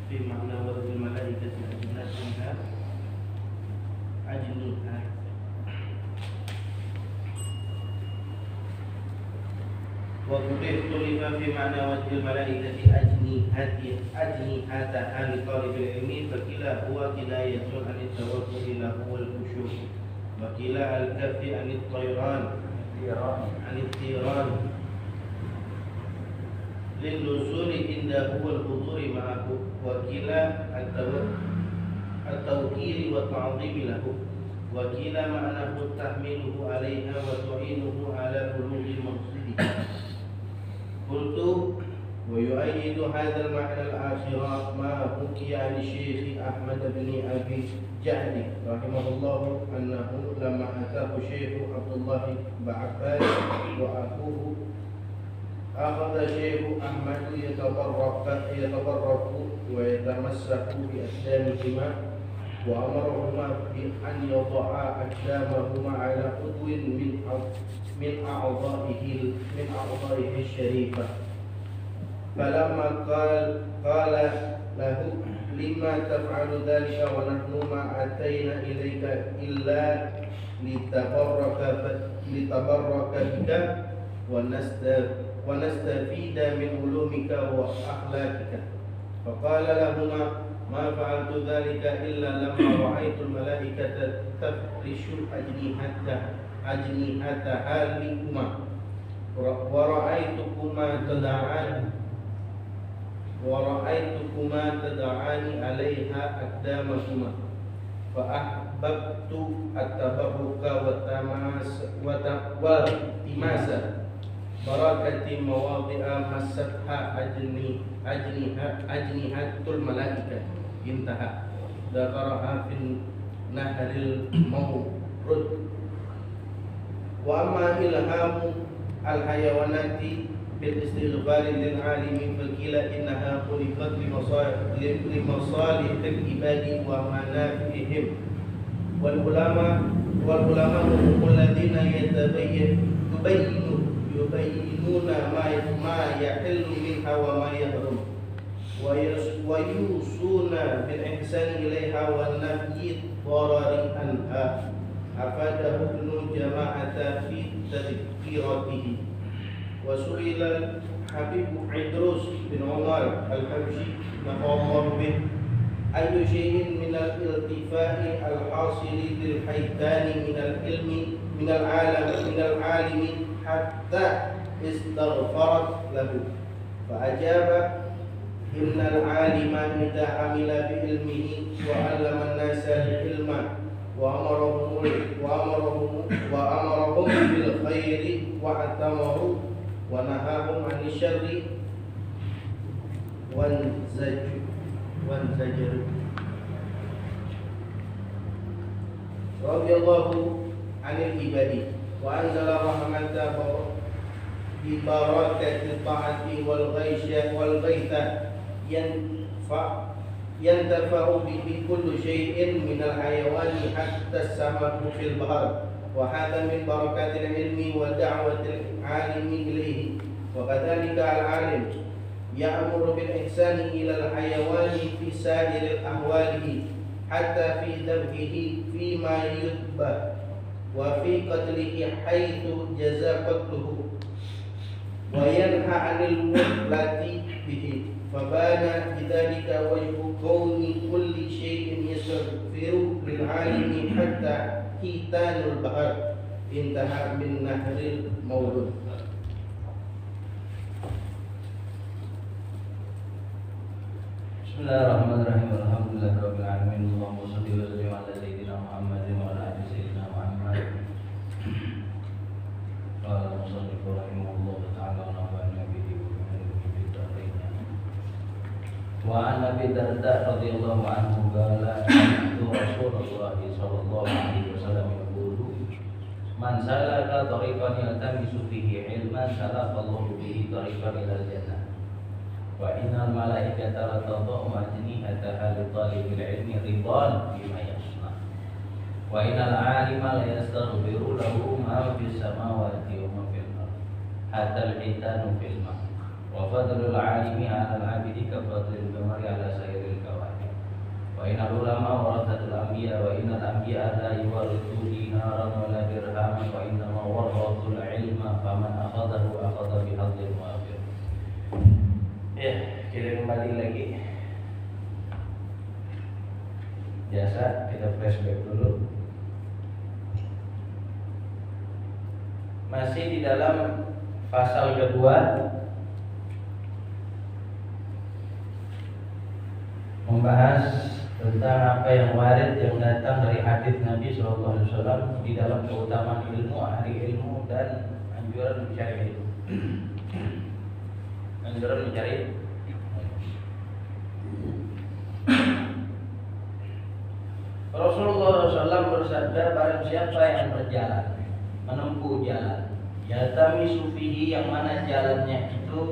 في معنى ورد الملائكة أجنحتها وقد اختلف في معنى وجه الملائكة أجنحتها لطالب العلم فكلا هو كناية عن التوكل له والخشوع وكلا الكف عن الطيران للنزول عنده والحضور معه وكلا التوقير والتعظيم له وكلا معناه تحمله عليها وتعينه على بلوغ المقصد. قلت ويؤيد هذا المعنى الآخر ما حكي عن الشيخ أحمد بن أبي جعد رحمه الله أنه لما أتاه الشيخ عبد الله بن عباس وأخوه أخذ الشيخ أحمد يتبرك ويتمسك بأقدامهما وأمرهما بأن يضعا أقدامهما على عضو من أعضائه الشريفة فلما قال له لما تفعل ذلك ونحن ما أتينا إليك إلا لتبرك بك ونستفيد من علومك وأخلاقك فقال لهما ما فعلت ذلك إلا لما رأيت الملائكة تفرش أجنحتها لكما ورأيتكما تدعان عليها أقدامكما فأحببت التبرك والتماس بركة مواضع مستها أجنحة الملائكة انتهى. ذكرها في النهر المورد. وأما إلهام الحيوانات بالاستغفار للعالم فقيل إنها خلقت لمصالح العباد ومنافعهم والعلماء هم الذين يبينون ما يحل منها وما يحرم ويوصون بالإحسان إليها والنفي الضرر عنها. أفاده ابن جماعة في تذكيرته. وسئل الحبيب عدروس بن عمر الحبشي نفع الله به أي شيء من الالتفاء الحاصل للحيتان من العالم حتى استغفرت له فأجاب إن العالم إذا عمل بعلمه وعلم الناس العلم وأمرهم بالخير واعتمروا ونهاهم عن الشر وانزجر. رضي الله عن العباد وأنزل رحمة ببركة الطاعة والغيث ينتفع به كل شيء من الحيوان حتى السمك في البحر وهذا من بركات العلم ودعوة العالم إليه. وكذلك العالم يأمر بالإحسان إلى الحيوان في سائر أحواله حتى في ذبحه فيما يذبح وفي قتله حيث جزى قتله وينهى عن المثلة به فبان بذلك وجه كون كل شيء يستغفر للعالم حتى حيتان البحر انتهى من نهر المولود. Bismillahirrahmanirrahim. Alhamdulillahirabbil alamin. Allahumma shalli wa sallim ala sayyidina Muhammadin wa ala ali sayyidina Muhammad. Qala musannif rahimahullah ta'ala wa nafa'ana bihi wa bi ta'ala. Wa an Abi Darda radhiyallahu anhu qala Rasulullah sallallahu alaihi wasallam yaqulu man salaka tariqan yaltamisu fihi ilman salaqallahu bihi tariqan ila jannah. Wa innal malaikata la tadau ajnihataha li talibil ilmi ridan bima yasna. Wa innal alima la yastaghfiru lahu ma fis samawati wa ma fil ardh hatta al hitanu fil ma. Wa fadlul alimi 'ala al-'abidi ka fadlil qamari 'ala sairil kawakib. Wa innal ulama warathatul anbiya wa innal anbiya la yuwarithu dinaran wa la dirhaman wa innama warathul ilma faman akhadahu akhadha bihadzin wafir. Ya, kita kembali lagi. Biasa kita flashback dulu. Masih di dalam pasal kedua, membahas tentang apa yang warid yang datang dari hadits Nabi SAW di dalam keutamaan ilmu, ahli ilmu, dan anjuran mencari ilmu. Anjuran mencari ilmu. Rasulullah SAW bersabda, barang siapa yang berjalan, menempuh jalan, yatamisu fihi, yang mana jalannya itu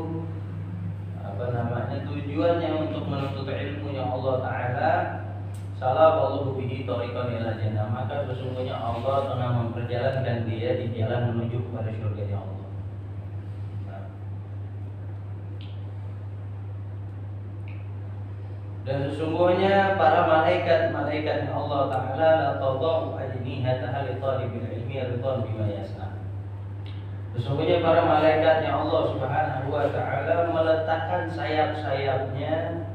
tujuannya untuk menuntut ilmu yang Allah Ta'ala, salaballahu bihi tariqan ila jannah, maka sesungguhnya Allah telah memperjalankan dia di jalan menuju kepada surga Allah. Dan sesungguhnya para malaikat Allah Ta'ala la tadau ajnihataha li talibil ilmi ridwan bima yasna. Sesungguhnya para malaikatnya Allah Subhanahu wa Ta'ala meletakkan sayap-sayapnya,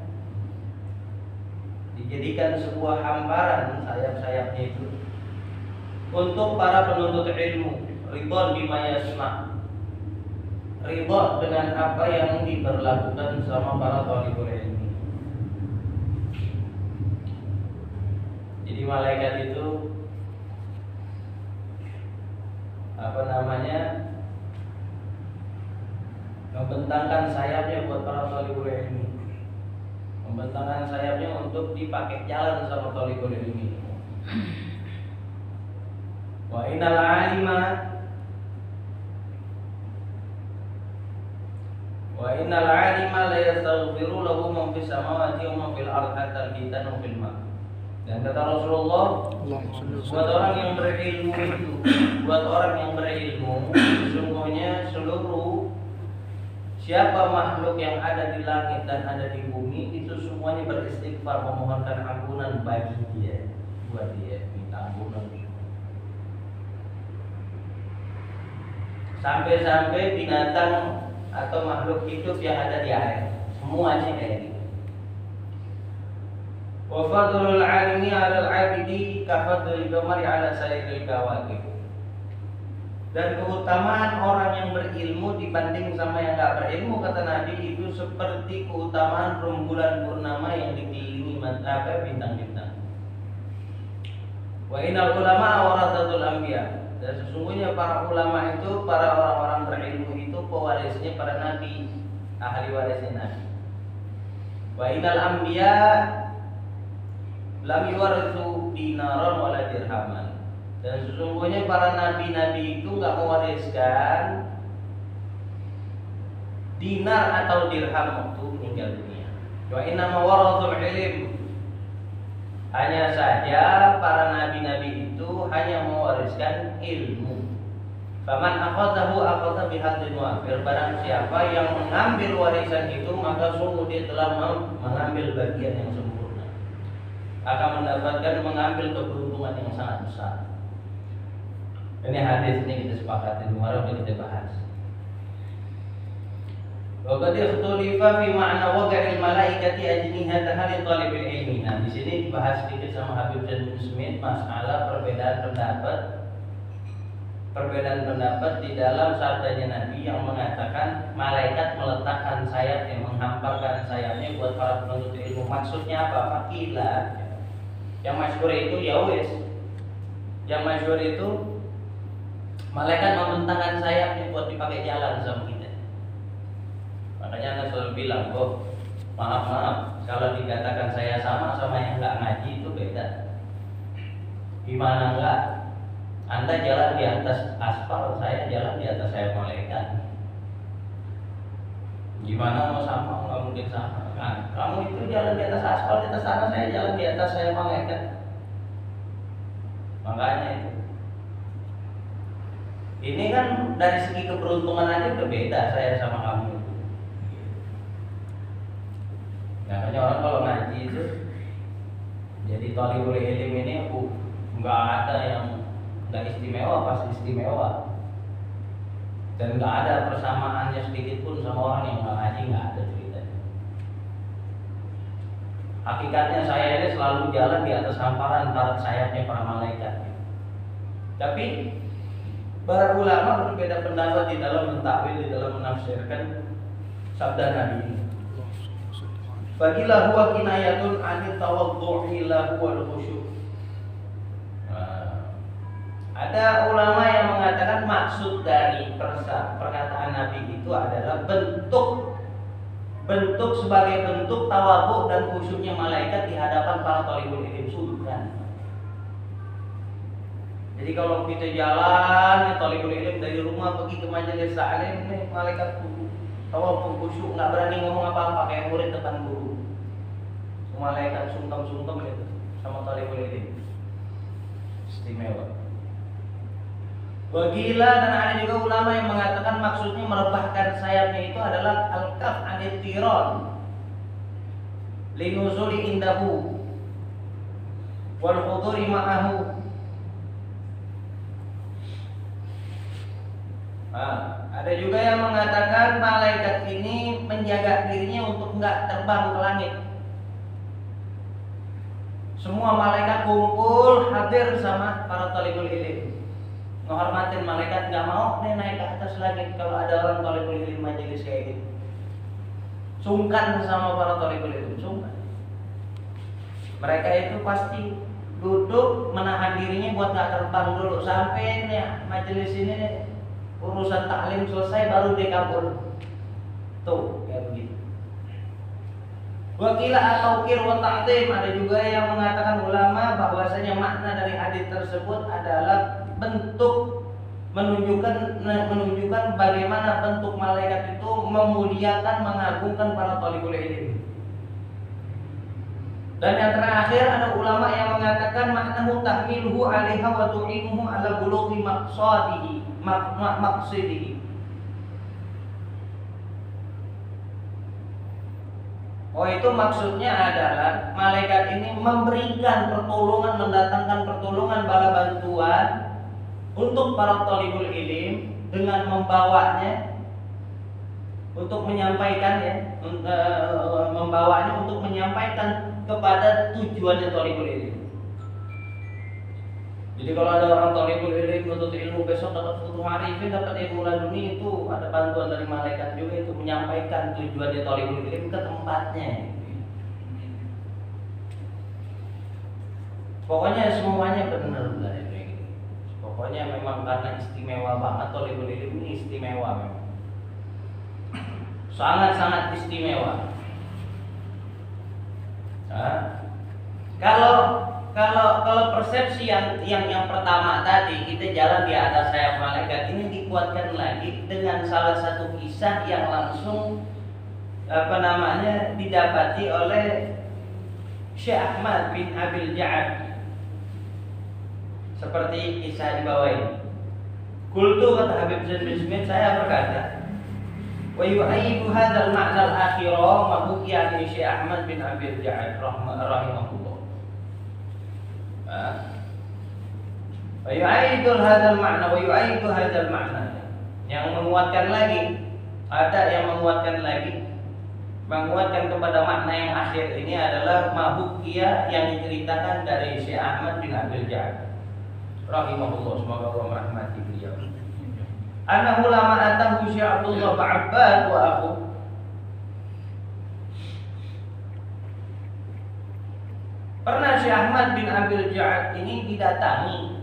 dijadikan sebuah hamparan sayap-sayapnya itu untuk para penuntut ilmu, ridwan bima yasna, ridwan dengan apa yang diberlakukan sama para talibul ilmi. Jadi malaikat itu membentangkan sayapnya buat para talibul ilmi, membentangkan sayapnya untuk dipakai jalan sama talibul ilmi. Wa innal alima la yastaghfiru lahu man fis samawati wa man fil ardi hatta al-hitanu fil ma'. Dan kata Rasulullah, buat orang yang berilmu, sesungguhnya seluruh siapa makhluk yang ada di langit dan ada di bumi itu semuanya beristighfar, memohonkan ampunan bagi dia, buat dia minta ampunan. Sampai-sampai binatang atau makhluk hidup yang ada di air, semuanya kayak gitu. Wa fadlul alimi 'alal 'abidi ka fadlil qamari 'ala sairil kawakib. Dan keutamaan orang yang berilmu dibanding sama yang enggak berilmu, kata Nabi, itu seperti keutamaan rembulan purnama yang dikelilingi bintang-bintang. Wa innal ulama warathatul anbiya. Dan sesungguhnya para ulama itu, para orang-orang berilmu itu pewarisnya para nabi, ahli warisnya Nabi. Wa innal anbiya lam yuwarithu dinaran wala dirhaman. Dan sesungguhnya para nabi-nabi itu enggak mewariskan dinar atau dirham waktu meninggal dunia. Wa inna mawarathul ilm, hanya saja para nabi-nabi itu hanya mewariskan ilmu. Faman akhadahu akhadha bihadzin wafir. Barang siapa yang mengambil warisan itu, maka sungguh dia telah mengambil bagian yang sempurna, akan mendapatkan mengambil keberuntungan yang sangat besar. Ini hadis ini kita sepakati, kemarin udah kita bahas. Wa qad ikhtulifa fi ma'na wad'il malaikati ajnihataha li talibil ilmi. Nah, di sini dibahas sedikit sama Habib John Smith masalah perbedaan pendapat di dalam sabdanya Nabi yang mengatakan malaikat meletakkan sayapnya, menghamparkan sayapnya buat para penuntut ilmu. Maksudnya apa? Fakila. Yang masyhur itu ya wes. Yang masyhur itu malaikat membentangkan sayapnya buat dipakai jalan sama kita. Makanya Anda selalu bilang, maaf, kalau dikatakan saya sama yang nggak ngaji itu beda. Gimana enggak? Anda jalan di atas aspal, saya jalan di atas sayap malaikat. Gimana mau sama? Nggak mungkin sama. Nah, kamu itu jalan di atas aspal, di atas sana, saya jalan di atas sayap malaikat. Makanya itu. Ini kan dari segi keberuntungan aja udah beda saya sama kamu. Makanya orang kalau ngaji itu jadi thalibul ilm ini nggak ada yang nggak istimewa, pasti istimewa. Dan nggak ada persamaannya sedikit pun sama orang yang nggak ngaji, nggak ada ceritanya. Hakikatnya saya ini selalu jalan di atas hamparan barat sayapnya para malaikat. Tapi para ulama berbeda pendapat di dalam mentakwil, di dalam menafsirkan sabda Nabi ini. Bagilah huwa kinayatun anit tawaddu'i lahu wal khusyu'. Ada ulama yang mengatakan maksud dari perkataan Nabi itu adalah bentuk sebagai bentuk tawadhu dan khusyuknya malaikat di hadapan para thalibul ilm sultan. Jadi kalau kita jalan thalibul ilm dari rumah pergi ke majelis ta'lim, malaikat tawadhu khusyuk, nggak berani ngomong apa-apa kayak murid depan guru. Malaikat sungkem-sungkem gitu sama thalibul ilm. Istimewa. Wagila, dan ada juga ulama yang mengatakan maksudnya merebahkan sayapnya itu adalah al-kaf anit tiron linuzuli indahu wal huduri ma'ahu. Ada juga yang mengatakan malaikat ini menjaga dirinya untuk enggak terbang ke langit. Semua malaikat kumpul hadir sama para thalibul ilm, menghormatin malaikat, nggak mau naik ke atas lagi kalau ada orang thalibul ilm majelis kayak gitu. Sungkan sama para thalibul ilm, sungkan. Mereka itu pasti duduk menahan dirinya buat nggak terbang dulu sampai nih majelis ini nih, urusan taklim selesai baru dia kabur. Tuh kayak begitu. Wakila atau kir wa ta'zim, ada juga yang mengatakan ulama bahwasanya makna dari hadis tersebut adalah bentuk menunjukkan bagaimana bentuk malaikat itu memuliakan, mengagungkan para thalibul ilm. Dan yang terakhir ada ulama yang mengatakan maknahu tahmiluhu 'alaiha wa tu'inuhu 'ala bulughi maqsadihi. Oh, itu maksudnya adalah malaikat ini memberikan pertolongan, mendatangkan pertolongan, bala bantuan untuk para thalibul ilm dengan membawanya untuk menyampaikan membawanya untuk menyampaikan kepada tujuannya thalibul ilm. Jadi kalau ada orang thalibul ilm menuntut ilmu besok dapat futuh arifin, dapat ilmu laduni, itu ada bantuan dari malaikat juga itu menyampaikan tujuannya thalibul ilm ke tempatnya. Pokoknya semuanya benar lah ini. Pokoknya memang karena istimewa banget thalibul ilm ini, istimewa memang. Sangat-sangat istimewa. Kalau persepsi yang pertama tadi, kita jalan di atas sayap malaikat, ini dikuatkan lagi dengan salah satu kisah yang langsung didapati oleh Syekh Ahmad bin Abil Ja'ad. Seperti kisah di bawah ini. Qultu, kata Habib Zain bin Smith, saya berkata, wa yu'ayyidu hadzal ma'nal akhirah ma hukiya min Syekh Ahmad bin Abil Ja'ad rahimahullah. Wa yu'ayyidu hadzal ma'na wa yu'ayyidu hadzal ma'na. Yang menguatkan lagi, ada yang menguatkan kepada makna yang akhir ini adalah mahukia yang diceritakan dari Syekh Ahmad bin Abil Ja'ad rahimahullah, semoga Allah merahmati beliau. Annahu lama atahu Syekh Abdullah Ba'abbad wa akhu. Pernah Syekh Ahmad bin Abil Ja'ad ini didatangi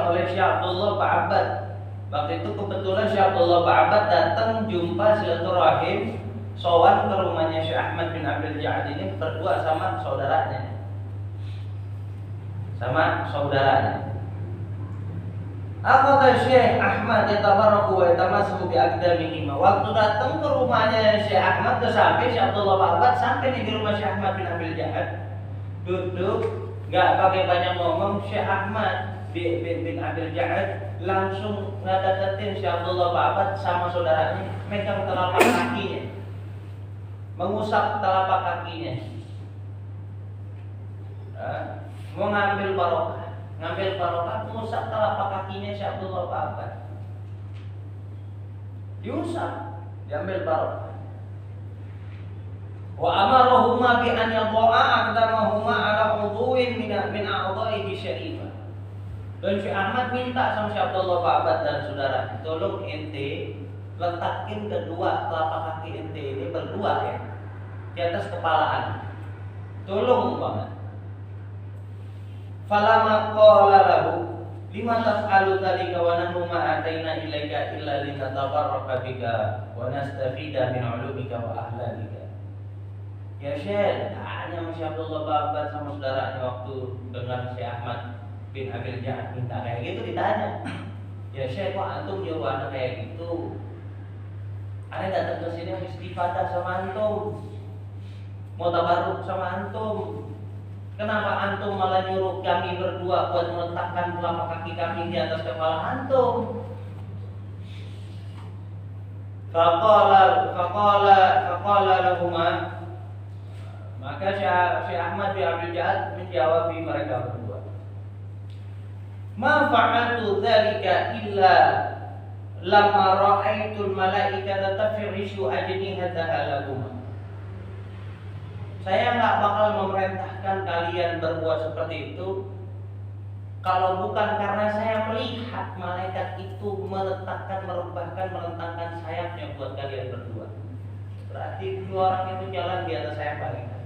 oleh Syekh Abdullah Ba'abbad. Waktu itu kebetulan Syekh Abdullah Ba'abbad datang jumpa silaturahim, sowan ke rumahnya Syekh Ahmad bin Abil Ja'ad ini berdua sama saudaranya. Apakah Syekh Ahmad yatabarraku wa yatamassahu bi aqdamihi. Waktu datang ke rumahnya Syekh Ahmad, sampai Syekh Abdullah Ba'abbad sampai di rumah Syekh Ahmad bin Abil Ja'ad, duduk enggak pakai banyak ngomong. Syekh Ahmad bin Abil Ja'ad langsung ngadatin Syekh Abdullah Ba'abbad sama saudaranya, megang telapak kakinya. mengusap telapak kakinya. Mau ngambil barokah, mengusap telapak kakinya si Abdullah bin Abbas. Diusap, diambil barokah. Wa amarahuma bi an yadha'a aqdamahuma ala udhuwin min a'dha'ihi syarifah. Dan si Ahmad minta sama si Abdullah bin Abbas dan saudara, tolong ente letakin kedua telapak kaki ente ini berdua ya di atas kepala ana. Tolong banget. Falamma qala lahu lima taf'alu dzalika wa nahnu ma ataina ilaika illa linatabarraka bika wa nastafida min 'ulumika wa ahlalika. Ya Syekh, tanya Masya Abdullah bin Abbas sama saudaranya waktu dengar si Ahmad bin Abil Ja'ad minta kayak gitu, ditanya, ya Syekh, kok antum nyuruh anak kayak gitu? Ana datang ke sini istifadah sama antum, mau tabarruk sama antum. Kenapa antum malah nyuruh kami berdua buat meletakkan telapak kaki kami di atas kepala antum? Faqala lahuma, maka Syekh Ahmad bin Abdul Ja'ad menjawab mereka berdua, ma fa'altu dzalika illa lamma ra'aitul malaikata tafrishu ajnihataha lahuma. Saya nggak bakal memerintahkan kalian berbuat seperti itu kalau bukan karena saya melihat malaikat itu meletakkan, merubahkan, melentangkan sayapnya buat kalian berdua. Berarti dua orang itu jalan di atas sayap malaikat.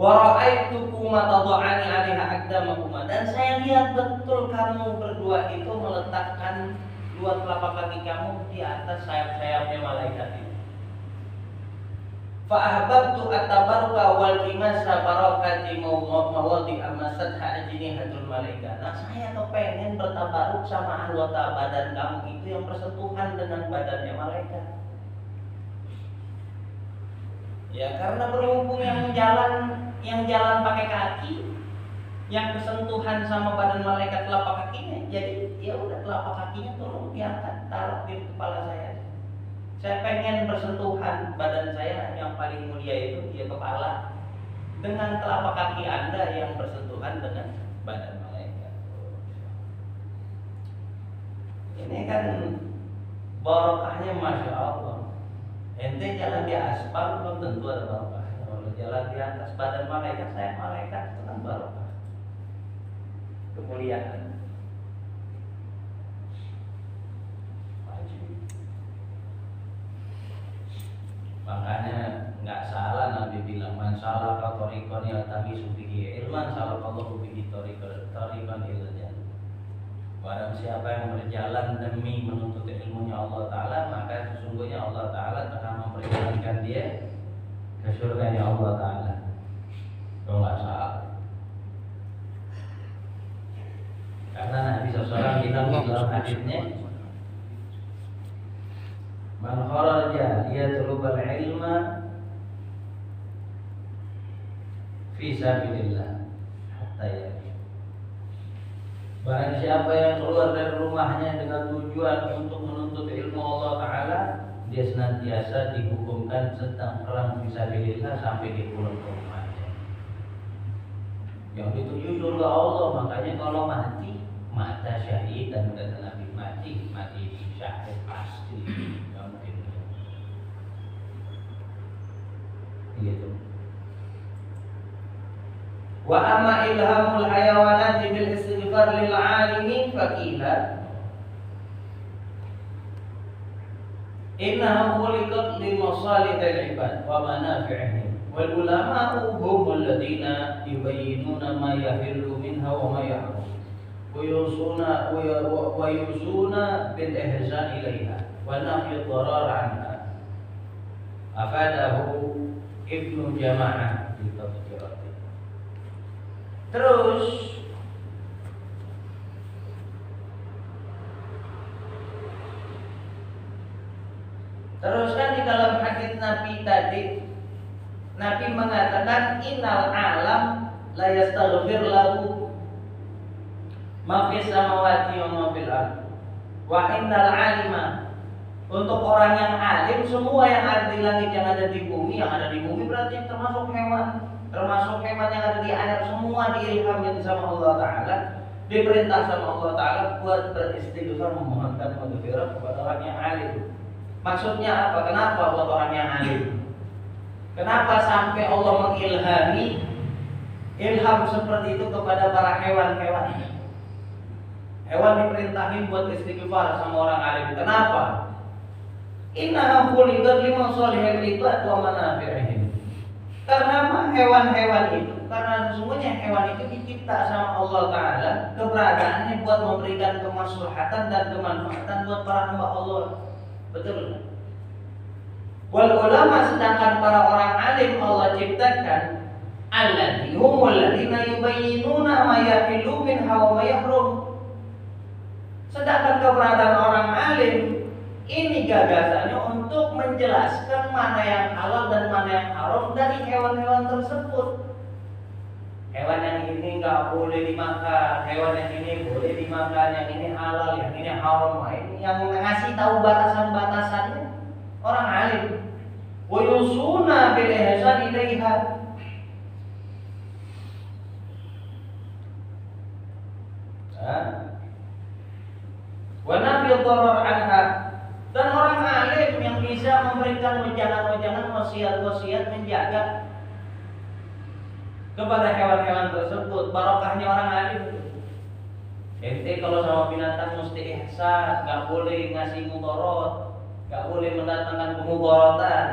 Wa ra'aitukum tad'ani 'alaiha aqdamakuma, dan saya lihat betul kamu berdua itu meletakkan dua telapak kaki kamu di atas sayap-sayapnya malaikat itu. Fa ahbabtu atabaruka wal timasa barakati mawadi amasatha ajnihatul malaika. Nah, saya kepengen bertabaruk sama anggota badan kamu itu yang bersentuhan dengan badannya malaikat. Ya, karena berhubung yang jalan pakai kaki, yang bersentuhan sama badan malaikat telapak kakinya, jadi ya udah telapak kakinya tolong diangkat, taruh di kepala saya. Saya pengen bersentuhan badan saya yang paling mulia itu dia kepala dengan telapak kaki Anda yang bersentuhan dengan badan malaikat. Ini kan barokahnya Masya Allah. Ente jalan di aspal belum tentu ada barokahnya. Kalau jalan di atas badan malaikat, saya malaikat itu kan barokah, kemuliaan. Makanya nggak salah Nabi bilang, man salaka thariqan yaltamisu bihi ilman salakallahu bihi thariqan ilal jannah. Barang siapa yang berjalan demi menuntut ilmunya Allah Ta'ala, maka sesungguhnya Allah Ta'ala telah memperjalankan dia ke surganya Allah Ta'ala. Kalau nggak salah. Karena Nabi SAW bilang di dalam hadisnya, man kharaja yatlubal ilma fi sabilillah hatta yakin. Barang siapa yang keluar dari rumahnya dengan tujuan untuk menuntut ilmu Allah Ta'ala, dia senantiasa dihukumkan sedang perang fi sabilillah sampai dia pulang ke rumahnya. Yang dituju surga Allah, makanya kalau mati syahid, dan kata Nabi mati syahid pasti. Gitu. Wa amma ilhamul hayawanati bil istighfar lil alimin faqila innahu khuliqat li masalihil ibad wa manafi'ihim wal ulama'u hum alladziina yubayyinuna ma yahillu minha wa ma yahrum wa yusuna bil ihsan ilaiha wa nafyu dharar anha. Afadahu Ibnu Jama'ah di Tafsirati. Terus kan di dalam hadis Nabi tadi, Nabi mengatakan innal alam la yastaghfir lahu ma fis samawati wa ma fil ardh wa innal alima Untuk orang yang alim, semua yang ada di langit, yang ada di bumi berarti termasuk hewan yang ada di air, semua diilhamin sama Allah Ta'ala, diperintah sama Allah Ta'ala buat beristighfar, memohonkan maghfirah kepada orang yang alim. Maksudnya apa? Kenapa buat orang yang alim? Kenapa sampai Allah mengilhami ilham seperti itu kepada para hewan-hewan? Hewan diperintahin buat istighfar sama orang alim. Kenapa? Innaha khuliqat liman shalihil ibad wa manafi'ihim. Karena hewan-hewan itu, karena sesungguhnya hewan itu dicipta sama Allah Ta'ala, keberadaannya buat memberikan kemaslahatan dan kemanfaatan buat para hamba Allah. Betul. Wal ulama, sedangkan para orang alim Allah ciptakan allati humul ladzina yubayyinuna ma yahilu min hawa ma yahrum. Sedangkan keberadaan orang alim ini gagasannya untuk menjelaskan mana yang halal dan mana yang haram dari hewan-hewan tersebut. Hewan yang ini nggak boleh dimakan, hewan yang ini boleh dimakan, yang ini halal, yang ini haram. Ini yang ngasih tahu batasan-batasannya orang alim. Wa yusuna bil ihsan ilaiha. Wa nafi dharar anha. Dan orang alim yang bisa memberikan wejangan-wejangan, wasiat-wasiat, menjaga kepada hewan-hewan tersebut. Barokahnya orang alim. Ente kalau sama binatang mesti ihsan, nggak boleh ngasih mudarat, nggak boleh mendatangkan kemudaratan.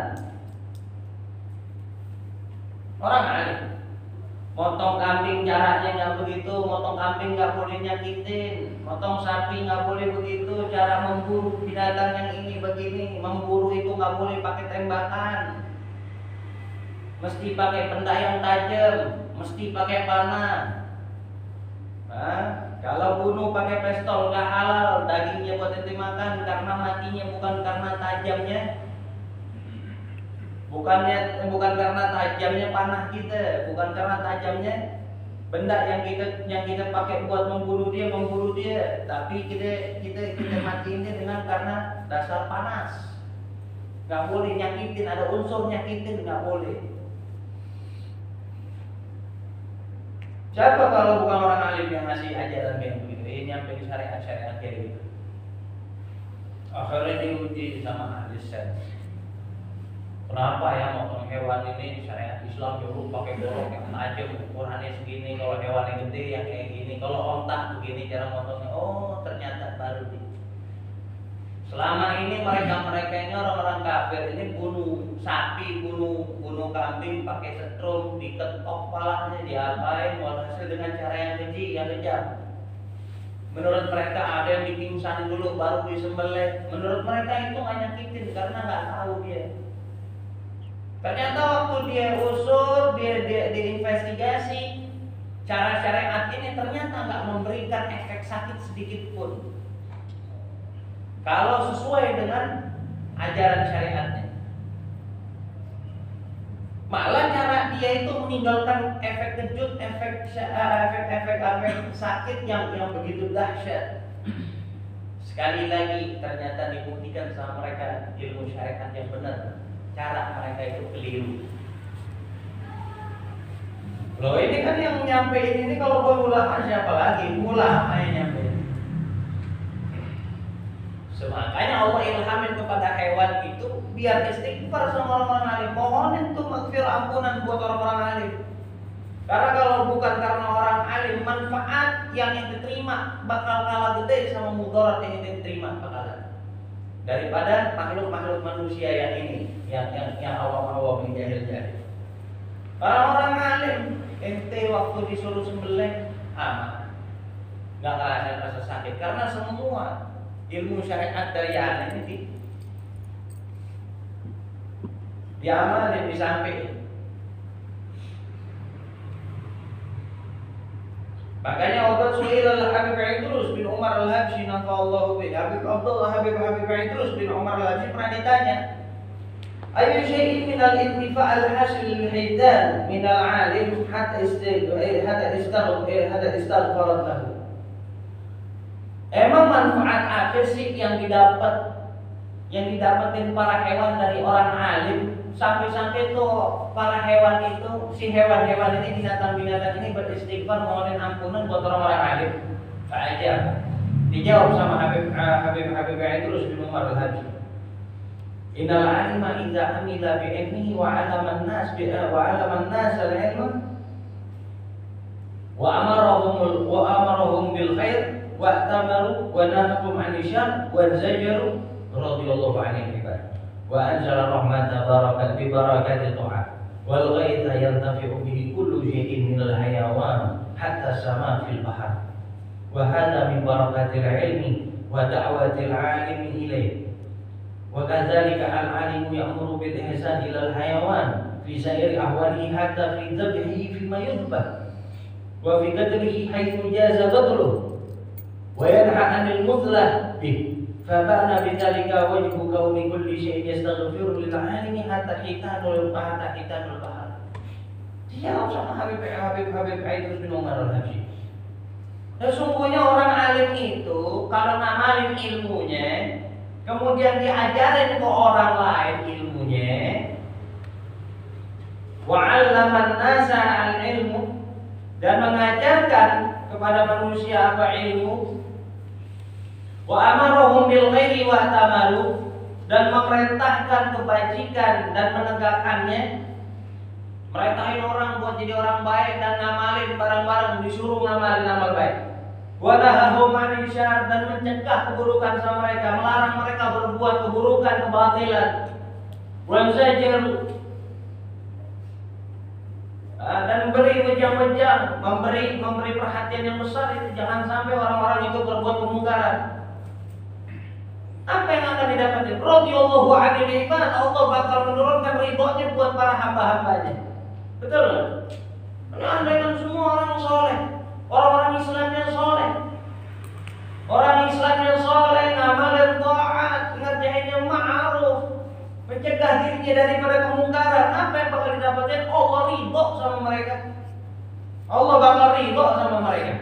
Orang alim. Motong kambing caranya nggak begitu, motong kambing nggak boleh nyakitin, motong sapi nggak boleh begitu, cara memburu binatang yang ini begini, memburu itu nggak boleh pakai tembakan, mesti pakai benda yang tajam, mesti pakai panah. Nah, kalau bunuh pakai pistol nggak halal, dagingnya buat ente makan karena matinya bukan karena tajamnya. Bukan karena tajamnya panah kita, bukan karena tajamnya benda yang kita pakai buat memburu dia, tapi kita matiin dia dengan karena dasar panas. Nggak boleh nyakitin, ada unsur nyakitin, nggak boleh. Siapa kalau bukan orang alim yang ngasih ajaran kayak begitu? Ini nyampe di syariat-syariat kayak gitu. Akhirnya diuji sama ahli sains. Kenapa ya motong hewan ini syariat Islam nyuruh pakai borok yang tajam, ukurannya segini, kalau hewannya gede yang kayak gini, kalau ontak begini cara motongnya. Oh, ternyata baru nih. Selama ini mereka ini orang-orang kafir ini bunuh sapi, bunuh kambing pakai setrum, diketok kepalanya, diapain, walhasil dengan cara yang keji, yang kejam. Menurut mereka ada yang dipingsan dulu baru disembelih. Menurut mereka itu nggak nyakitin karena nggak tahu dia. Ternyata waktu dia usut, dia investigasi, cara syariat ini ternyata nggak memberikan efek sakit sedikit pun. Kalau sesuai dengan ajaran syariatnya, malah cara dia itu meninggalkan efek kejut, efek sakit yang begitu dahsyat. Sekali lagi ternyata dibuktikan sama mereka ilmu syariat yang benar. Cara mereka itu keliru. Loh ini kan yang nyampein ini kalau bukan ulama siapa lagi? Ulama yang nyampein. Makanya Allah ilhamin kepada hewan itu biar istighfar sama orang-orang alim. Mohonin tuh maghfirah, ampunan buat orang-orang alim. Karena kalau bukan karena orang alim, manfaat yang diterima bakal kalah gede sama mudarat yang diterima bakalan. Daripada makhluk-makhluk manusia yang ini, yang awam-awam, yang jahil-jahil. Orang-orang alim, ente waktu disuruh sembelih aman, nggak ada rasa sakit karena semua ilmu syariat dari anak ini diamalin, disampaikan. Makanya obat Suhail al-Habib Idrus bin Umar al-Habsyi nafa'allahu bih. Habib Abdullah Habib Idrus bin Umar al-Habsyi pernah ditanya, ayu syai'in min al-intifa' al-hasil al-hidan min al-alim hatta istaghfarat lahu. Emang manfaat apa sih yang didapat, yang didapatin para hewan dari orang alim, sampai-sampai tuh para hewan itu, si hewan-hewan ini, binatang-binatang ini beristighfar mohon ampunan buat orang-orang alim. Aja dijawab sama Habib Idrus bin Umar al-Habsyi. Innal alima idza amila bi ilmihi wa 'alama an-nas al-ilma wa amarahum bil khair wa tamaru wa nahahum 'anil syarr wa zajaru radhiyallahu 'anil ibad wa anzala rahmatan bi barakati ta'at wal ghaitha yantafi'u bihi kullu shay'in minal hayawan hatta sama fil bahr wa hadha min barakatil ilmi wa da'watil 'alimi ilayhi wa kadzalika al-'alimu ya'muru bil ihsan ila al-hayawan fi sa'iri ahwalihi hatta fi dhabhihi fi ma yudbah wa fi qadrihi haythu jaza qadruhu wa yanha 'anil mudlah bih fa ba'na bidzalika wajhu kauni kulli shay'in yastaghfiru lil 'alimi hatta hitanul bahr. Dijawab sama Habib Idrus bin Umar al-Habsyi. Sesungguhnya orang alim itu kalau ngamalin ilmunya, kemudian diajarin ke orang lain ilmunya, wa 'allaman nasa al-ilmu, dan mengajarkan kepada manusia apa ilmu, wa amarahum bil khairi wa tamalu, dan memerintahkan kebajikan dan menegakkannya, merintahin orang buat jadi orang baik dan ngamalin barang-barang, disuruh ngamalin amal baik. Wa nahahum 'anil syarr, dan mencegah keburukan sama mereka, melarang mereka berbuat keburukan, kebatilan. Wa zajaru, dan beri wejah-wejah, memberi perhatian yang besar itu jangan sampai orang-orang itu berbuat kemungkaran. Apa yang akan didapatin? Radhiyallahu 'anil ibad, Allah bakal menurunkan ridhonya buat para hamba-hambanya. Betul nggak? Andaikan semua orang soleh, orang-orang Islam yang soleh, orang Islam yang soleh, ngamalin taat, ngerjain yang ma'ruf, mencegah dirinya daripada kemungkaran, apa yang bakal didapatkan? Allah ridho sama mereka. Allah bakal ridho sama mereka.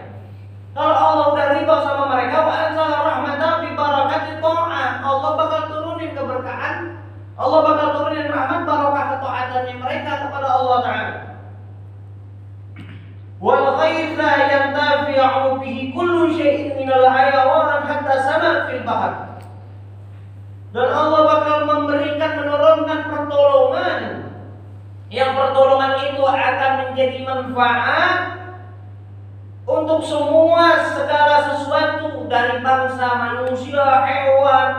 Kalau Allah udah ridho sama mereka, wa anzala rahmatan bi barakati ta'at, Allah bakal turunin keberkahan, Allah bakal turunin rahmat barakah ketaatannya mereka kepada Allah Ta'ala. Wal ghaitha yantafi'u bihi kullu shay'in minal hayawan hatta sama fil bahr. Dan Allah bakal menurunkan pertolongan, yang pertolongan itu akan menjadi manfaat untuk semua segala sesuatu, dari bangsa manusia, hewan,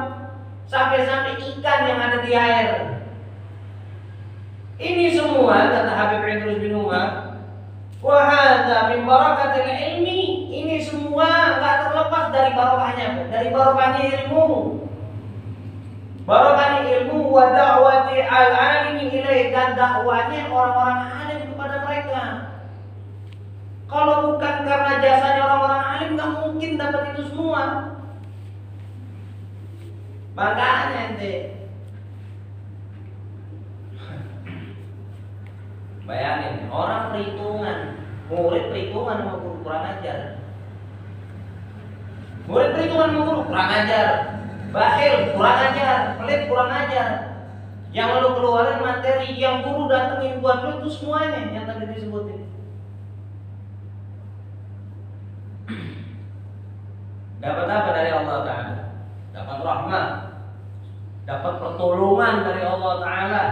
sampai ikan yang ada di air. Ini semua kata Habib Idrus bin Umar, wa hadza min barakatil ilmi, ini semua enggak terlepas dari barokahnya, dari barokahnya ilmu. Barokahnya ilmu wa da'wati al-alimi ilaih, dan dakwanya orang-orang alim kepada mereka. Kalau bukan karena jasanya orang-orang alim, enggak mungkin dapat itu semua. Makanya ente bayangin, orang perhitungan, murid perhitungan sama guru kurang ajar. Murid perhitungan sama guru kurang ajar, bakhil kurang ajar, pelit kurang ajar. Yang lu keluarin materi yang guru datengin buat lu itu semuanya yang tadi disebutin. Dapat apa dari Allah Ta'ala? Dapat rahmat, dapat pertolongan dari Allah Ta'ala,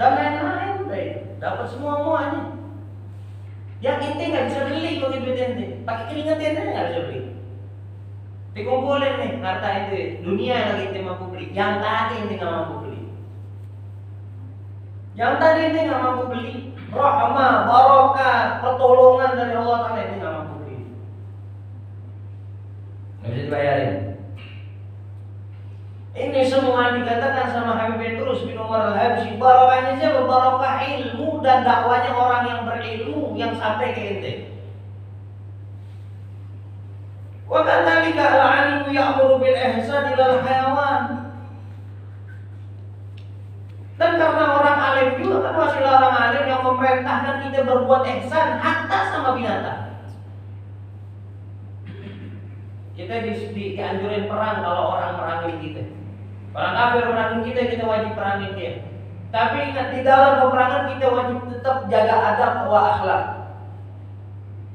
dan lain-lain, dapat semua-muanya. Yang ente nggak bisa beli kalau duit ente, pakai keringat ente nggak bisa beli. Dikumpulin nih harta ente, dunia yang lagi ente mampu beli, yang tadi ente nggak mampu beli, yang tadi ente nggak mampu beli. Rahmah, barokah, pertolongan dari Allah Ta'ala ente nggak mampu beli, nggak bisa dibayarin. Ini semua dikatakan sama Habib Idrus bin Umar al-Habsyi, barokahnya siapa? Barokah ilmu dan dakwanya orang yang berilmu yang sampai ke ente. Wa kadzalika al-'alimu ya'muru bil ihsan ilal hayawan. Dan karena orang alim juga kan, masih orang alim yang memerintahkan kita berbuat ihsan hatta sama binatang. Kita dianjurin perang kalau orang merangin kita. Orang kafir merangin kita wajib perangin dia. Tapi ingat, di dalam peperangan kita wajib tetap jaga adab wa akhlak.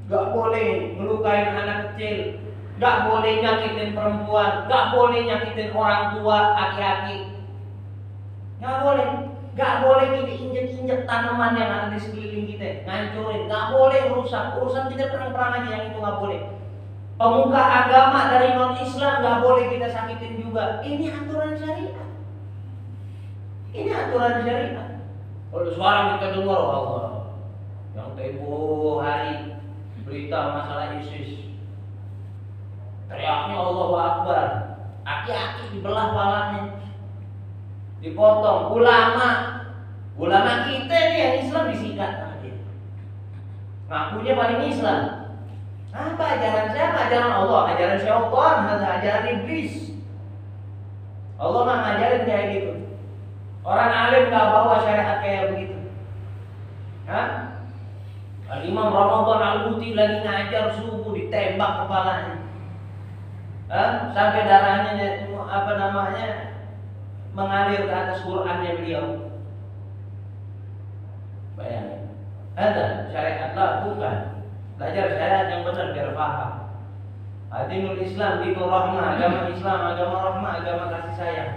Gak boleh ngelukain anak kecil, gak boleh nyakitin perempuan, gak boleh nyakitin orang tua, aki-aki. Gak boleh kita injek-injek tanaman yang ada di sekeliling kita, ngancurin, gak boleh rusak. Urusan kita perang-perang aja yang itu gak boleh. Pemuka agama dari non-Islam gak boleh kita sakitin juga. Ini aturan syariat. Ini aturan syariat. Kalau sekarang kita dengar Allah yang tempo hari berita masalah ISIS, teriaknya Allahu Akbar, aki-aki dibelah palanya, dipotong. Ulama kita nih yang Islam disikat sama dia. Ngakunya paling Islam. Apa ajaran siapa? Ajaran Allah, ajaran syaitan, ajaran iblis. Allah nggak ngajarin kayak gitu. Orang alim nggak bawa syariat kayak begitu. Hah? Imam Ramadan Al-Buti lagi ngajar subuh ditembak kepalanya. Sampai darahnya mengalir ke atas Qur'annya beliau. Bayangin. Ada syariat lah, bukan. Belajar syariat yang benar biar paham. Dinul Islam, dinul rahmah, agama Islam, agama rahmah, agama kasih sayang.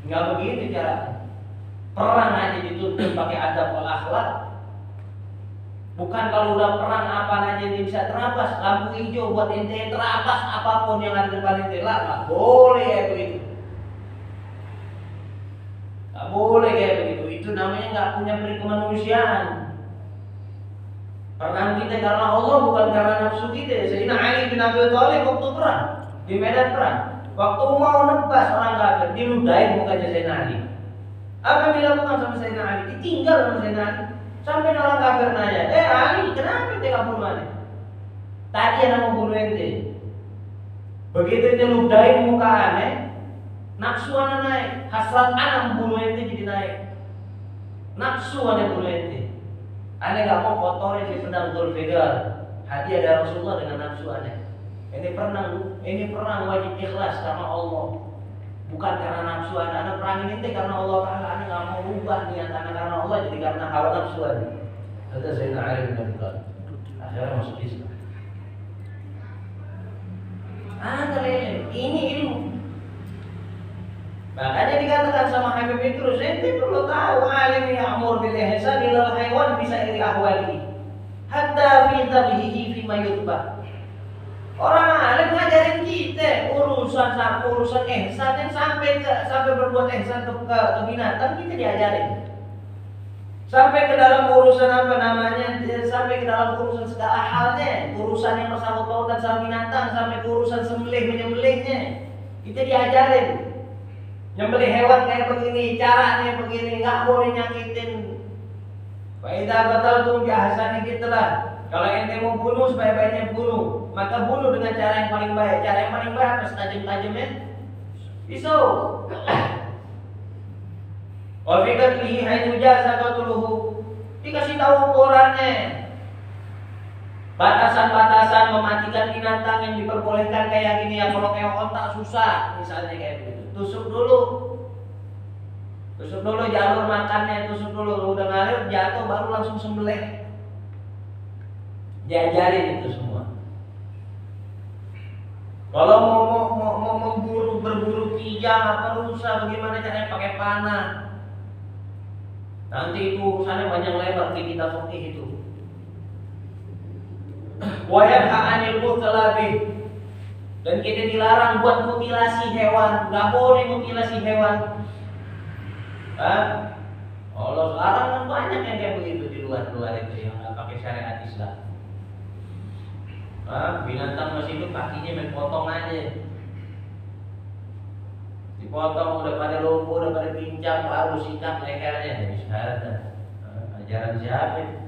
Enggak begitu caranya. Perang aja dituntut pakai adab wal akhlak. Bukan kalau udah perang apa aja dia bisa terabas, lampu hijau buat ente terabas apapun yang ada di depan ente lah, nggak boleh kayak begitu. Nggak boleh kayak begitu. Itu namanya nggak punya peri kemanusiaan. Perang kita karena Allah, bukan karena nafsu kita. Sayyidina Ali bin Abi Thalib waktu perang di medan perang, waktu mau nebas orang kafir, diludahin mukanya Sayyidina Ali. Apa yang dilakukan sama Sayyidina Ali? Ditinggal sama Sayyidina Ali. Sampai orang kafir nanya, Ali, kenapa ente gak bunuh ane? Tadi ada mau bunuh ente. Begitu ente ludahin muka ane, nafsu ane naik, hasrat ane membunuh ente jadi naik. Nafsu ane bunuh ente. Ane gak mau kotorin di pedang Dzulfiqar. Hadiah dari Rasulullah dengan nafsu ane. Ini perang wajib ikhlas karena Allah. Bukan karena nafsu anda perang ini karena Allah Ta'ala. Anda gak mau rubah niat anda karena Allah, jadi karena hawa nafsu anda. Kata Sayyidina Ali bin Abi Thalib, akhirnya masuk Islam. Ini ilmu. Makanya dikatakan sama Habib Idrus, ente perlu tahu alim ya'mur bil ihsan ilal haywan bisa iri ahwali hatta fi dhabihi fi ma yutbah. Orang alim ngajarin kita urusan ihsan yang sampai berbuat ihsan ke binatang kita diajarin. Sampai ke dalam urusan sampai ke dalam urusan segala halnya, urusan yang bersangkut pautan sama binatang, sampai ke urusan menyembelihnya. Kita diajarin. Nyembelih hewan kayak begini, caranya begini, nggak boleh nyakitin. Fa idza bataltum bi ahsani gitulah. Kalau ente mau bunuh sebaik-baiknya bunuh, maka bunuh dengan cara yang paling baik. Cara yang paling baik apa? Setajam-tajamnya pisau. Wa fi qatlihi haythu jaza qatluhu. Dikasih tahu ukurannya. Batasan-batasan mematikan binatang yang diperbolehkan kayak gini, yang kalau kayak otak susah, misalnya kayak begitu. Tusuk dulu jalur makannya, tusuk dulu, udah ngalir jatuh baru langsung sembelih. Diajarin itu semua. Kalau mau berburu kijang apa rusa, bagaimana caranya pakai panah. Nanti itu urusannya banyak lebar di kitab fikih itu. Wa yanha 'anil mutalabi. Dan kita dilarang buat mutilasi hewan, nggak boleh mutilasi hewan. Allah larang kan banyak yang kayak begitu di luar itu yang nggak pakai syariat Islam. Binatang masih hidup kakinya main potong aja. Dipotong udah pada lumpuh, udah pada pincang, baru sikat lehernya. Bisa ada. Ajaran siapa?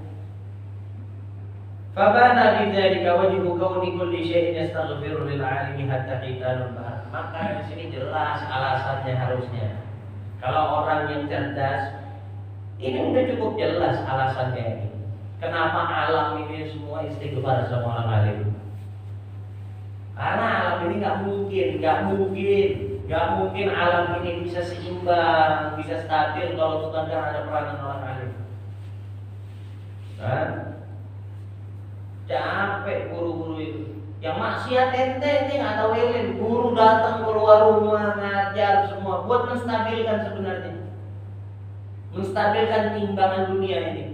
Fabana bidzalika wajhu kauni kulli syai'in yastaghfiru lil 'alimi hatta hitanul bahr. Maka di sini jelas alasannya harusnya. Kalau orang yang cerdas, ini udah cukup jelas alasannya ini. Kenapa alam ini semua istighfar sama orang alim? Karena alam nggak mungkin alam ini bisa seimbang, bisa stabil kalau bukan karena ada peranan orang alim. Kan? Capek guru-guru itu. Yang maksiat ente nggak tahu elin. Guru datang keluar rumah ngajar semua buat menstabilkan sebenarnya, menstabilkan timbangan dunia ini.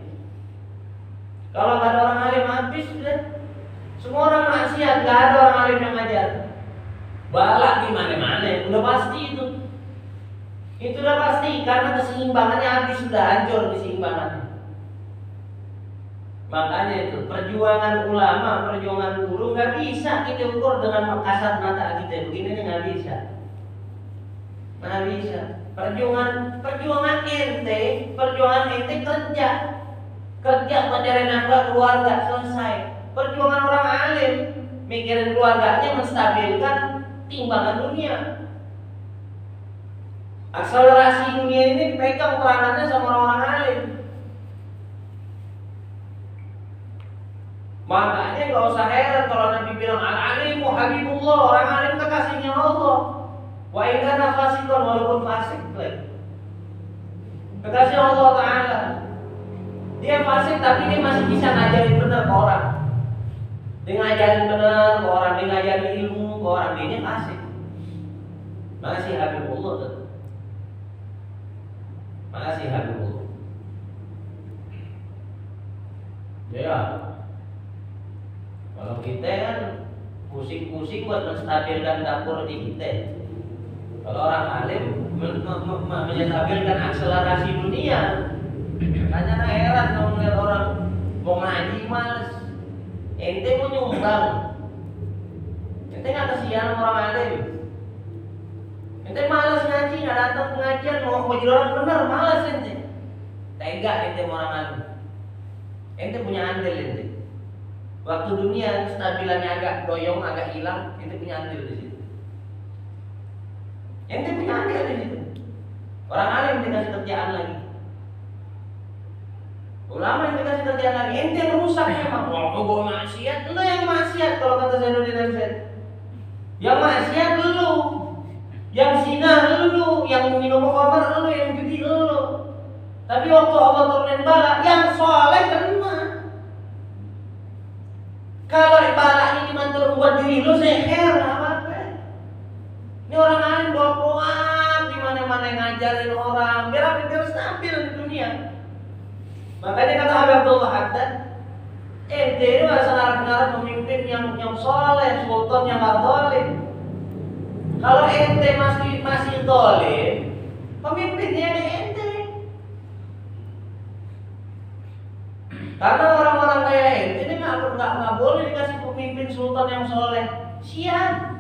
Kalau nggak ada orang alim habis sudah. Semua orang maksiat, nggak ada orang alim yang ngajar. Balak di mana-mana, udah pasti itu. Itu udah pasti karena keseimbangannya habis, sudah hancur keseimbangannya. Makanya itu perjuangan ulama, perjuangan guru nggak bisa kita ukur dengan kasat mata kita begini, nggak bisa. Nggak bisa. Perjuangan ente kerja mencari nafkah keluarga selesai. Perjuangan orang alim mikirin keluarganya, menstabilkan timbangan dunia. Akselerasi dunia ini dipegang peranannya sama orang alim. Makanya gak usah heran kalau Nabi bilang al-alimu habibullah, orang alim kekasihnya Allah. Wa in kana fasiqan, walaupun fasik kekasih Allah Ta'ala. Dia fasik tapi dia masih bisa ngajarin benar ke orang. Dia ngajarin benar ke orang, dia ngajarin ilmu ke orang, dia fasik. Masih habibullah tuh. Masih habibullah. Ya. Kalau kita kan pusing-pusing buat menstabilkan dapur di kita. Kalau orang alim menstabilkan akselerasi dunia. Makanya heran kalau melihat orang mau ngaji males. Ente mau nyumbang. Ente nggak kasihan orang alim. Ente malas ngaji, nggak datang pengajian, mau jadi orang benar, malas ente. Tega ente orang alim. Ente punya andil ente. Waktu dunia stabilannya agak doyong, agak hilang, ente punya andil di situ. Ente punya andil di situ. Orang alim dikasih kerjaan lagi. Ulama yang dikasih kerjaan lagi, ente rusak memang. Mau bawa maksiat, lu yang maksiat kalau kata Zainuddin Amsal. Yang maksiat lu, yang zina lu, yang minum khamar lu, yang judi lu. Tapi waktu Allah turunin bala, yang soleh kena. Kalau bala ini mantur buat diri lu, seher apa-apa. Ini orang alim bawa di mana-mana ngajarin orang, biar stabil di dunia. Makanya kata Habib Abdullah Haddad, ente ini harus pemimpin yang soleh, sultan yang gak zalim. Kalau ente masih zalim, pemimpinnya ente. Karena orang-orang kayak ente ini nggak boleh dikasih pemimpin sultan yang soleh. Sian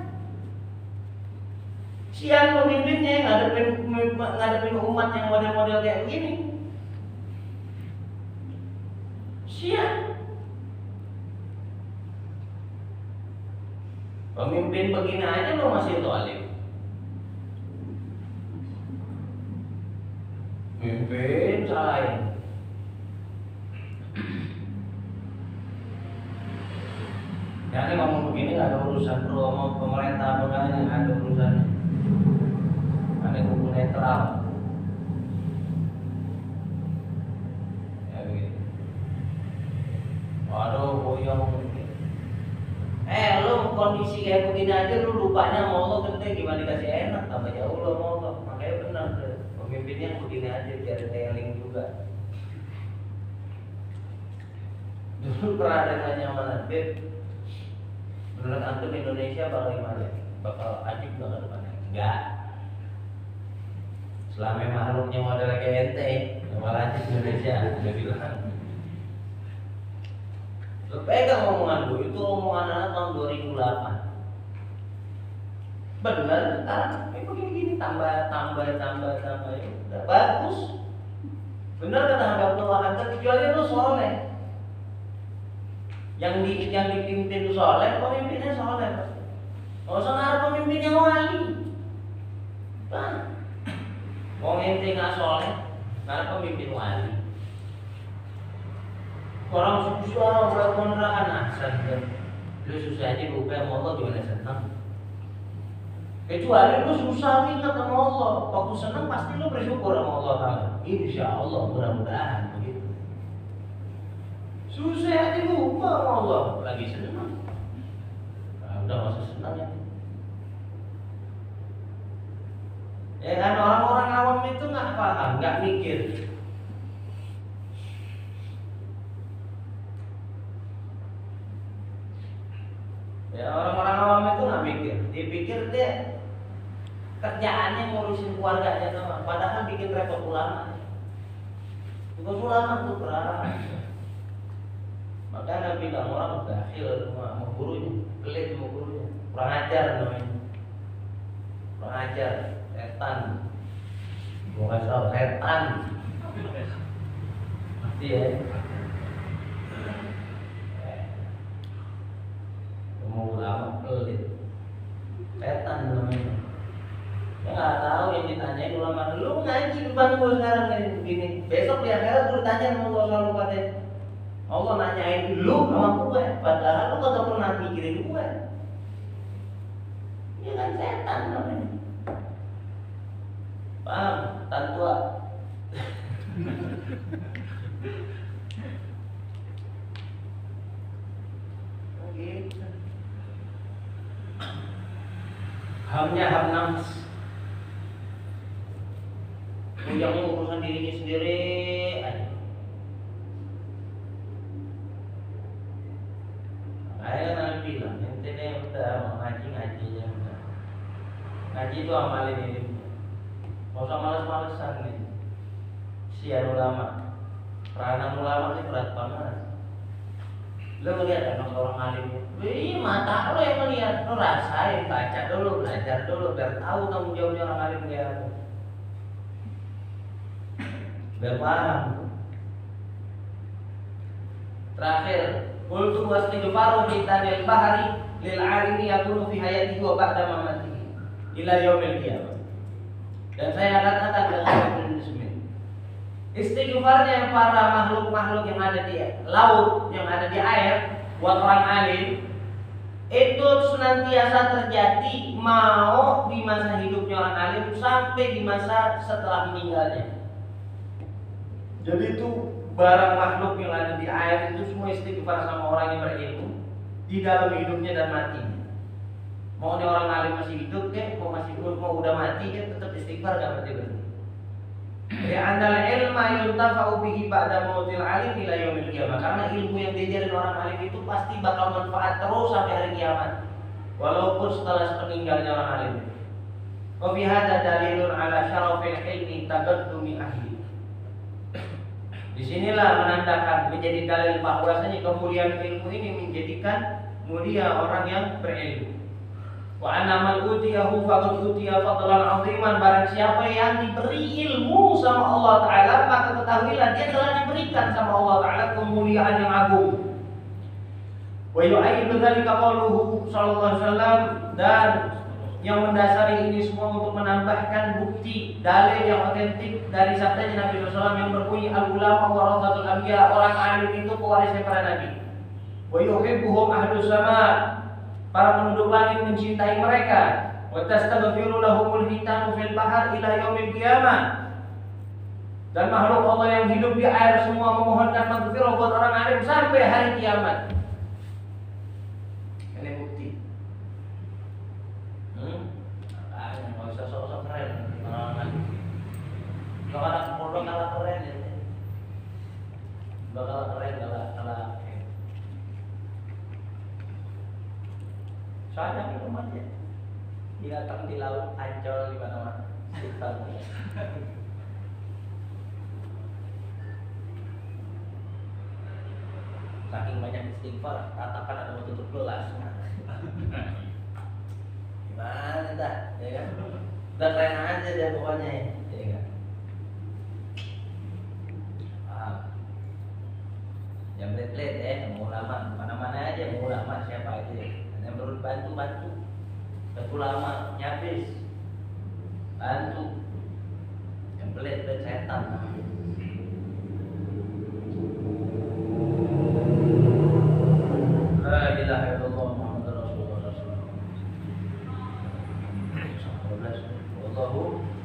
pemimpinnya ngadepin umat yang model-model kayak begini. Sian. Pemimpin begini aja lo masih zalim. Pemimpin salahin. Jadi ngomong begini nggak ada urusan promo pemerintah pegawai, nggak ada urusannya. Ada kubu netral. Ya begitu. Waduh, boyong. Lu kondisi kayak begini aja lu lupanya mau Allah gede gimana dikasih enak, tambah jauh lo mau Allah. Makanya benar pemimpinnya begini aja biar teling juga. Dulu pernah ada nanya mana, Beb, menurut antum Indonesia bakal gimana? Bakal ajib banget depannya? Enggak. Selama makhluknya model kayak ente, bakal ajib Indonesia. Dia bilang. Lu pegang omongan gue, itu omongan anak tahun 2008. Benar, sekarang begini tambah ya udah bagus. Benar kata Habib Abdullah Haddad, kecuali lu soleh. Yang dipimpin itu soleh, pemimpinnya soleh. Nggak usah ngarep pemimpinnya wali. Kan? Mau ente nggak soleh, ngarep pemimpin wali. Orang susah, udah kontrakan asal. Lu susah aja bukan mau Allah gimana senang. Kecuali lu susah ingat sama Allah, waktu senang pasti lu bersyukur sama Allah Ta'ala. Insya Allah, mudah-mudahan begitu. Susah hati lupa sama Allah, lagi senang. Nah, udah masa senang ya. Ya kan orang-orang awam itu nggak paham, nggak mikir. Ya orang-orang awam itu nggak mikir, dipikir dia kerjaannya ngurusin keluarganya sama, padahal bikin repot ulama. Tugas ulama tuh berat. Maka Nabi bilang orang berakhir sama gurunya, pelit sama gurunya, kurang ajar namanya, kurang ajar, setan, bukan salah setan, iya. Mau ulama pelit, setan namanya. Ya nggak tahu yang ditanyain ulama, lu ngaji depan gue sekarang kayak begini, besok di akhirat lu ditanya sama Allah selalu katanya, Allah nanyain lu sama gue, padahal lu kagak pernah mikirin gue. Ya kan setan namanya. Paham? Tan tua. Gitu. Hamnya ham nafs. Yang urusan dirinya sendiri aja. Makanya Nabi bilang, ente nih udah mau ngaji aja udah. Ngaji itu amalin ini. Gak usah males-malesan nih. Sian ulama. Peranan ulama sih berat banget. Lo ngeliat kan orang alim, wih mata lo yang ngeliat, lo rasain, baca dulu, belajar dulu, biar tahu tanggung jawabnya orang alim kayak apa. Biar paham. Terakhir, qultu wastighfaru fi tanil bahri lil alimi yakunu fi hayatihi wa ba'da mamatihi ila yaumil qiyamah. Dan saya katakan dengan muslim, istighfarnya para makhluk-makhluk yang ada di laut, yang ada di air, buat orang alim itu senantiasa terjadi mau di masa hidupnya orang alim sampai di masa setelah meninggalnya. Jadi itu barang makhluk yang ada di air itu semua istighfar sama orang yang berilmu di dalam hidupnya dan matinya. Mau ini orang alim masih hidup ke, mau udah mati kan tetap istighfar gak berhenti. Ya andal ilma yuntafa'u bihi ba'da mautil alim ila yaumil qiyamah. Karena ilmu yang diajarin orang alim itu pasti bakal manfaat terus sampai hari kiamat. Walaupun setelah peninggalnya orang alim. Wa fi hadza dalilun ala syarafil ilmi taqaddumi ahli. Disinilah menandakan menjadi dalil bahwasanya kemuliaan ilmu ini menjadikan mulia orang yang berilmu. Wa anna man utiyahu faqad utiya fadlan 'aziman. Barang siapa yang diberi ilmu sama Allah Ta'ala, maka ketahuilah dia telah diberikan sama Allah Ta'ala kemuliaan yang agung. Wa yu'ayyidu dzalika qauluhu sallallahu alaihi wasallam, dan yang mendasari ini semua untuk menambahkan bukti dalil yang otentik dari sabdanya Nabi SAW yang berbunyi al-ulama warathatul anbiya, orang alim itu pewarisnya para nabi. Wa yuhibbuhum ahlus sama, para penduduk langit mencintai mereka. Wa tastaghfiru lahumul hitanu fil bahar ila yaumil qiyamah. Dan makhluk Allah yang hidup di air semua memohonkan maghfirah buat orang alim sampai hari kiamat. Ini bukti. Nggak usah sok-sok keren. Kalau anak bodoh kalah keren ya. Bakal keren kalah. Soalnya itu mati. Binatang di laut, Ancol di mana-mana. Saking banyak istighfar, ratapan ada mau tutup gelas. Gimana dah, ya kan? Udah keren aja deh pokoknya, ya kan? Yang belet-belet mau ulama, mana-mana aja mau ulama siapa aja. Yang perlu bantu. Satu ulama nyapis, bantu. Yang belet-belet setan. La ilaha illallah Muhammadur Rasulullah. khuttahu